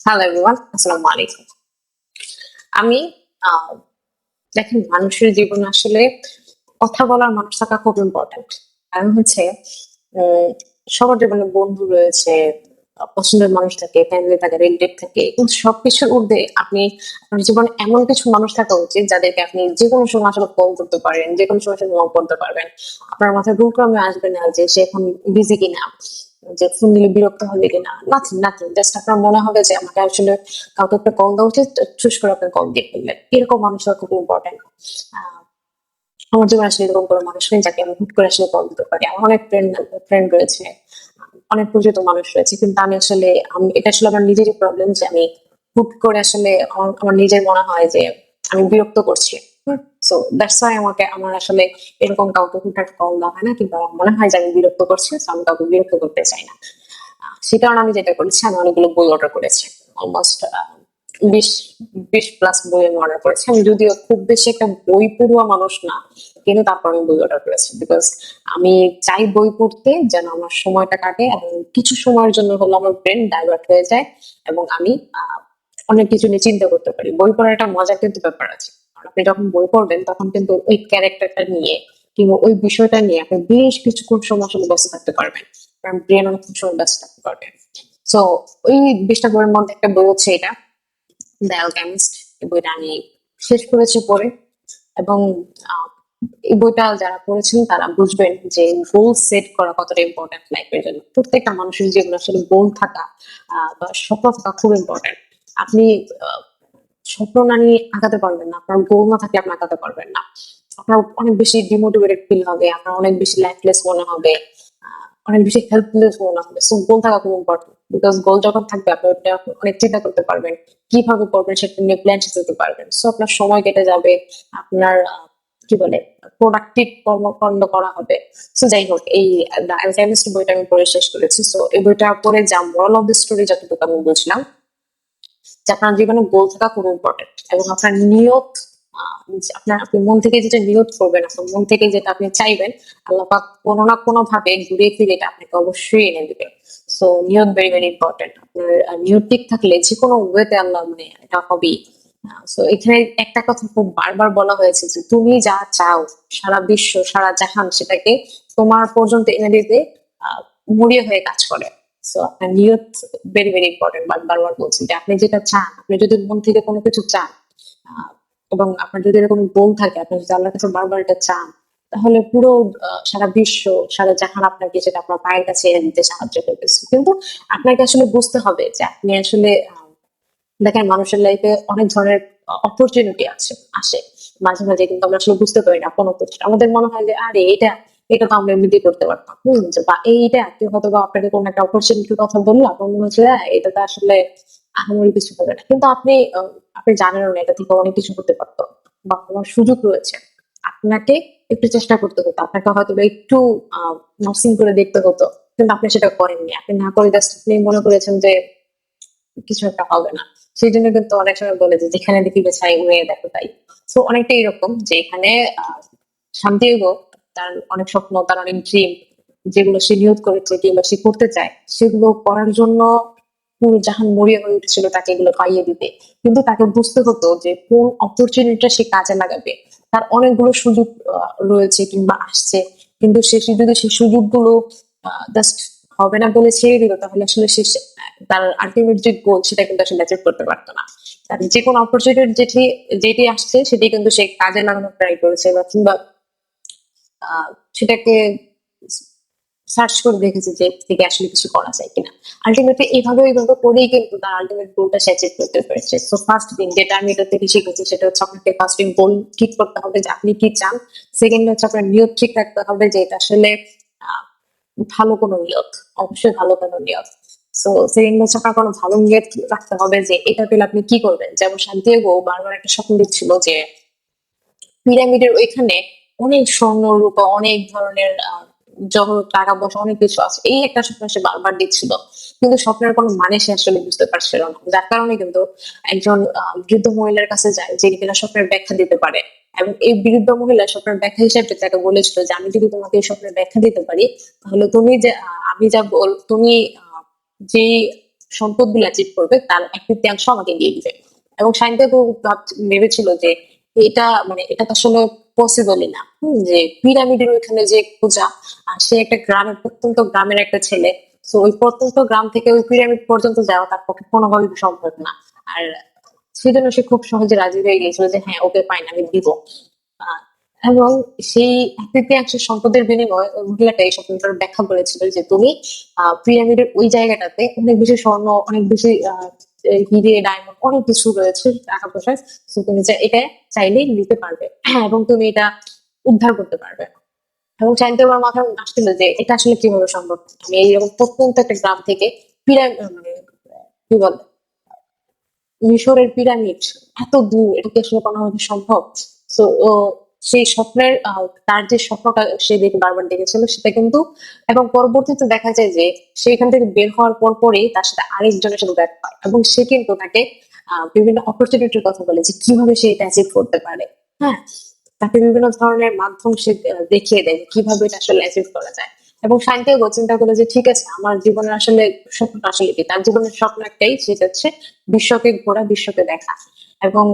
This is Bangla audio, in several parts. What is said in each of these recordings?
হ্যালো এভরিওয়ান, আসসালামু আলাইকুম। আমি আহ, দেখেন মানুষের জীবনে আসলে কথা বলার মানুষ থাকা খুব ইম্পর্টেন্ট। কারণ হচ্ছে উম, সবার জীবনে বন্ধু রয়েছে, পছন্দের মানুষ থাকে, ফ্যামিলি থাকে, রিলেটিভ থাকে, কিন্তু সবকিছুর ঊর্ধ্বে আপনি আপনার জীবনে এমন কিছু মানুষ থাকা উচিত যাদেরকে আপনি যে কোনো সময় আসলে ফোন করতে পারেন, যে কোনো সময় নক করতে পারবেন। আপনার মাথায় ভুলক্রমে আসবে না যে সে এখন বিজি কিনা, যে ফোন দিলে বিরক্ত হবে কিনা, নাথিং নাথিং, জাস্ট আপনার মনে হবে যে আমাকে আসলে কাউকে একটা কল দেওয়া উচিত, চুজ করে আপনি কল দিয়ে ফেললেন। এরকম মানুষরা খুব ইম্পর্টেন্ট। আমার জীবনে আসলে এরকম কোনো মানুষ নেই যাকে আমি হুট করে আসলে কল দিতে পারি। আমার অনেক ফ্রেন্ড ফ্রেন্ড রয়েছে, অনেক পরিচিত মানুষ রয়েছে, কিন্তু আমি আসলে এটা আসলে আমার নিজেরই প্রবলেম যে আমি হুট করে আসলে আমার নিজের মনে হয় যে আমি বিরক্ত করছি। সো দ্যাটস ওয়াই আমার আসলে এরকম কাউকে হুটহাট কল দেওয়া হয় না, কিন্তু আমার মনে হয় যে আমি বিরক্ত করছি, so আমি কাউকে বিরক্ত করতে চাই না। সে কারণে আমি যেটা করেছি, আমি অনেকগুলো বই অর্ডার করেছি। অলমোস্ট 20 20+ বই আমি অর্ডার করেছি। আমি যদিও খুব বেশি একটা বই পড়ুয়া মানুষ না, কিন্তু তারপর আমি বই অর্ডার করেছি বিকজ আমি চাই বই পড়তে যেন আমার সময়টা কাটে এবং কিছু সময়ের জন্য হলো আমার ব্রেন ডাইভার্ট হয়ে যায় এবং আমি অনেক কিছু নিয়ে চিন্তা করতে পারি। বই পড়ার একটা মজার কিন্তু ব্যাপার আছে। কারণ আপনি যখন বই পড়বেন তখন কিন্তু ওই ক্যারেক্টারটা নিয়ে কিংবা ওই বিষয়টা নিয়ে আপনি বেশ কিছুক্ষণ সময় আসলে ব্যস্ত থাকতে পারবেন, কারণ ব্রেন অনেক সময় ব্যস্ত থাকতে পারবে। সো ওই 20টা বইয়ের মধ্যে একটা বই হচ্ছে এটা, দ্য অ্যালকেমিস্ট। এই বইটা আমি শেষ করেছি পড়ে। এবং আহ, এই বইটা যারা পড়েছেন তারা বুঝবেন যে গোল সেট করা কতটা ইম্পর্টেন্ট লাইফের জন্য। প্রত্যেকটা মানুষের জীবনে আসলে গোল থাকা বা স্বপ্ন থাকা খুব ইম্পর্টেন্ট। আপনি আহ, স্বপ্ন না নিয়ে আগাতে পারবেন না, আপনার গোল না থাকলে আপনি আগাতে পারবেন না। আপনার অনেক বেশি ডিমোটিভেটেড ফিল হবে, আপনার অনেক বেশি লাইফলেস মনে হবে, অনেক বেশি হেল্পলেস মনে হবে। সো গোল থাকা খুব ইম্পর্টেন্ট, বিকজ গোল যখন থাকবে আপনি ওটা অনেক চিন্তা করতে পারবেন, কিভাবে করবেন সেটা নিয়ে প্ল্যান সাজাতে পারবেন। সো আপনার সময় কেটে যাবে, আপনার কি বলে প্রোডাক্টিভ কর্মকাণ্ড করা হবে। সো যাই হোক, এই দ্য অ্যালকেমিস্ট বইটা আমি পড়ে শেষ করেছি। সো এই বইটা পড়ে যা মোরাল অফ দ্য স্টোরি যতটুকু আমি বুঝলাম, যে আপনার জীবনে গোল থাকা খুব ইম্পর্টেন্ট এবং আপনার নিয়ত, যে আপনি মন থেকে যেটা নিয়ত করবেন, আপনার মন থেকে যেটা আপনি চাইবেন, আল্লাহ পাক কোনো না কোনো ভাবে ঘুরে ফিরে এটা আপনাকে অবশ্যই এনে দিবে। সো নিয়ত ভেরি ভেরি ইম্পর্টেন্ট। আপনার নিয়ত ঠিক থাকলে যে কোনো ওয়েতে আল্লাহ মানে এটা হবেই। সো এখানে একটা কথা খুব বারবার বলা হয়েছে যে তুমি যা চাও সারা বিশ্ব সারা জাহান সেটাকে তোমার পর্যন্ত এনে দিতে আহ মরিয়া হয়ে কাজ করে। সো আপনার নিয়ত ভেরি ভেরি ইম্পর্টেন্ট। বারবার বলছি যে আপনি যেটা চান, আপনি যদি মন থেকে কোনো কিছু চান, আহ, এবং আপনার যদি এরকম গোল থাকে, আপনি যদি আল্লাহর কাছে বারবার এটা চান, তাহলে পুরো সারা বিশ্ব সারা জাহান আপনাকে সেটা আপনার পায়ের কাছে এনে দিতে সাহায্য করতেছে। কিন্তু আপনাকে আসলে বুঝতে হবে যে আপনি আসলে দেখেন মানুষের লাইফে অনেক ধরনের অপরচুনিটি আসে মাঝে মাঝে, কিন্তু আমরা আসলে বুঝতে পারি না কোন opportunity। আমাদের মনে হয় যে আরে এটা এটা তো আমরা এমনিতেই করতে পারতাম, বা এইটা কেউ হয়তো বা আপনাকে কোনো একটা অপরচুনিটির কথা বললো, আপনার মনে হচ্ছে এটা তো আসলে আহামরি কিছু হবে না, কিন্তু আপনি জানেনও না এটা থেকে অনেক কিছু করতে পারতো বা কোনো সুযোগ রয়েছে। আপনাকে একটু চেষ্টা করতে হতো, আপনাকে হয়তো বা একটু নার্সিং করে দেখতে হতো, কিন্তু আপনি সেটা করেননি। আপনি না করে জাস্ট আপনি মনে করেছেন যে কিছু একটা হবে না। সেই জন্য কিন্তু অনেক সময় বলে যে যেখানে দেখিবে ছাই উড়িয়ে দেখো তাই। তো অনেকটা এরকম যে এখানে শান্তিও তার অনেক স্বপ্ন, তার অনেক ড্রিম, যেগুলো সে নিয়ত করেছে কিংবা সে করতে চায়, সেগুলো করার জন্য পুরো জাহান মরিয়া হয়ে উঠেছিল তাকে এগুলো পাইয়ে দিতে। কিন্তু তাকে বুঝতে হতো যে কোন অপরচুনিটিটা সে কাজে লাগাবে। তার অনেকগুলো সুযোগ রয়েছে কিংবা আসছে, কিন্তু সে যদি সেই সুযোগগুলো জাস্ট হবে না বলে ছেড়ে দিল, তাহলে আসলে সে তার আলটিমেট যে গোল সেটা কিন্তু আসলে অ্যাচিভ করতে পারতো না। তার যে কোনো অপরচুনিটি যেটি যেটি আসছে সেটি কিন্তু সে কাজে লাগানোর ট্রাই করেছে, বা কিংবা আহ, সেটাকে সার্চ করে দেখেছে যে এর থেকে আসলে কিছু করা যায় কিনা। আলটিমেটলি এইভাবে করেই কিন্তু তার আলটিমেট গোলটা সে অ্যাচিভ করতে পেরেছে। সো ফার্স্ট থিং যেটা আমি এটা থেকে শিখেছি সেটা হচ্ছে আপনাকে ফার্স্ট থিং গোল ঠিক করতে হবে যে আপনি কি চান। সেকেন্ড হচ্ছে আপনার নিয়ত ঠিক রাখতে হবে যে এটা আসলে আহ, ভালো কোনো নিয়ত, অবশ্যই ভালো কোনো নিয়ত। সো সেকেন্ড হচ্ছে আপনার কোনো ভালো নিয়ত রাখতে হবে যে এটা পেলে আপনি কি করবেন। যেমন শান্তিগো বারবার একটা স্বপ্ন দিচ্ছিল যে পিরামিডের ওইখানে অনেক স্বর্ণ রূপা অনেক ধরনের জহর টাকা পয়সা অনেক কিছু আছে, এই একটা স্বপ্ন সে বারবার দিচ্ছিল, কিন্তু স্বপ্নের কোনো মানে সে আসলে বুঝতে পারছিল না। যার কারণে কিন্তু একজন বৃদ্ধ মহিলার কাছে যায় যিনি কিনা স্বপ্নের ব্যাখ্যা দিতে পারে। এবং এই বৃদ্ধ মহিলা স্বপ্নের ব্যাখ্যা হিসেবে তাকে বলেছিল যে আমি যদি তোমাকে এই স্বপ্নের ব্যাখ্যা দিতে পারি, তাহলে তুমি যে আমি যা বল তুমি যে সম্পদগুলো অ্যাচিভ করবে তার 1/3 আমাকে দিয়ে দিবে। এবং শাইনবাবু ভেবেছিল যে এটা তো আসলে পসিবলই না, যে পিরামিডের ওইখানে যে পূজা, আর সে একটা গ্রামের, প্রত্যন্ত গ্রামের একটা ছেলে, তো ওই প্রত্যন্ত গ্রাম থেকে ওই পিরামিড পর্যন্ত যাওয়া তার পক্ষে কোনোভাবেই সম্ভব না। আর সেজন্য সে খুব সহজে রাজি হয়ে গিয়েছিল যে হ্যাঁ, ওকে ফাইন, আমি দিব। আহ, এবং সেই 1/3 সম্পদের বিনিময়ে ওই মহিলাটা এই স্বপ্নটার ব্যাখ্যা বলেছিল যে তুমি পিরামিডের ওই জায়গাটাতে অনেক বেশি স্বর্ণ, অনেক বেশি হিরে, ডায়মন্ড, অনেক কিছু রয়েছে, টাকা পয়সা। তো তুমি এটা চাইলেই নিতে পারবে এবং তুমি এটা উদ্ধার করতে পারবে। এবং চাইতে আমার মাথায় আসছিল যে এটা আসলে কিভাবে সম্ভব। আমি এইরকম প্রত্যন্ত একটা গ্রাম থেকে পিরামিড, মানে কি বলে, মিশরের পিরামিড এত দূর, এটা কি আসলে কোনোভাবে সম্ভব? তো ও সেই স্বপ্নের তার যে স্বপ্নটা সে বারবার দেখেছিল সেটা কিন্তু, এবং পরবর্তীতে দেখা যায় যে সে এখান থেকে বের হওয়ার পরই তার সাথে আরেকজনের সাথে দেখা হয়, এবং সে কিন্তু তাকে বিভিন্ন অপরচুনিটির কথা বলে যে কিভাবে সে এটা অ্যাচিভ করতে পারে। হ্যাঁ, তাকে বিভিন্ন ধরনের মাধ্যম সে দেখিয়ে দেয় যে কিভাবে এটা আসলে অ্যাচিভ করা যায়। এবং শান্তিও চিন্তা করলো যে ঠিক আছে, আমার জীবনের আসলে স্বপ্নটা আসলে কি, তার জীবনের স্বপ্ন একটাই, সেটা হচ্ছে বিশ্বকে ঘোরা, বিশ্বকে দেখা। এবং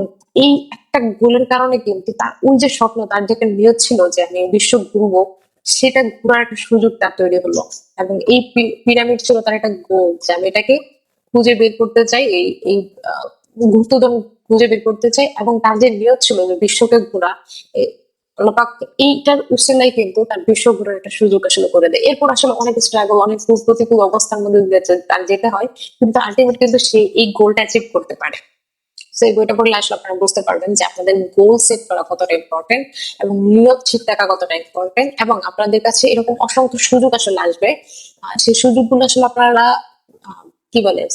এই একটা গোলের কারণে কিন্তু তার ওই যে স্বপ্ন, তার যেটা নিয়ত ছিল যে আমি বিশ্ব ঘুরবো, সেটা ঘোরার একটা সুযোগ তার তৈরি হলো। এবং এই পিরামিড ছিল তার একটা গোল, যে আমি এটাকে খুঁজে বের করতে চাই, এই গুপ্তধন খুঁজে বের করতে চাই। এবং তার যে নিয়ত ছিল যে বিশ্বকে ঘোরা, আল্লাপাক এইটার উসিলাই কিন্তু তার বিশ্ব ঘোরার একটা সুযোগ আসলে করে দেয়। এরপর আসলে অনেক স্ট্রাগল, অনেক প্রতিকূল অবস্থার মধ্যে দিয়ে তার যেতে হয়, কিন্তু আলটিমেট কিন্তু সে এই গোলটা অ্যাচিভ করতে পারে। তো এই বইটা পড়লে আসলে আপনারা বুঝতে পারবেন যে আপনাদের গোল সেট করা কতটা ইম্পর্টেন্ট, এবং নিয়ত ঠিক থাকা কতটা ইম্পর্টেন্ট। এবং আপনাদের কাছে এরকম অসংখ্য সুযোগ আসলে আসবে, সেই সুযোগগুলো আসলে আপনারা কি বলে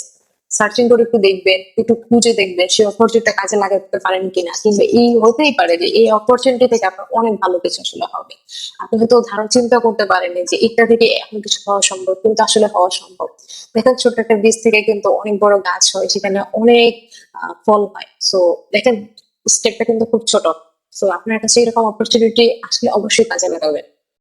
সার্চিং করে একটু দেখবেন, একটু খুঁজে দেখবেন সেই অপরচুনিটিটা কাজে লাগাতে পারেন কিনা, কিংবা এই হতেই পারে যে এই অপরচুনিটি থেকে আপনার অনেক ভালো কিছু আসলে হবে। আপনি হয়তো চিন্তা করতে পারেন যে এটা থেকে এমন কিছু হওয়া সম্ভব, কিন্তু আসলে হওয়া সম্ভব। দেখেন, ছোট্ট একটা বীজ থেকে কিন্তু অনেক বড় গাছ হয়, সেখানে অনেক ফল হয়। সো দেখেন, স্টেপটা কিন্তু খুব ছোট। সো আপনার কাছে এরকম অপরচুনিটি আসলে অবশ্যই কাজে লাগাবেন।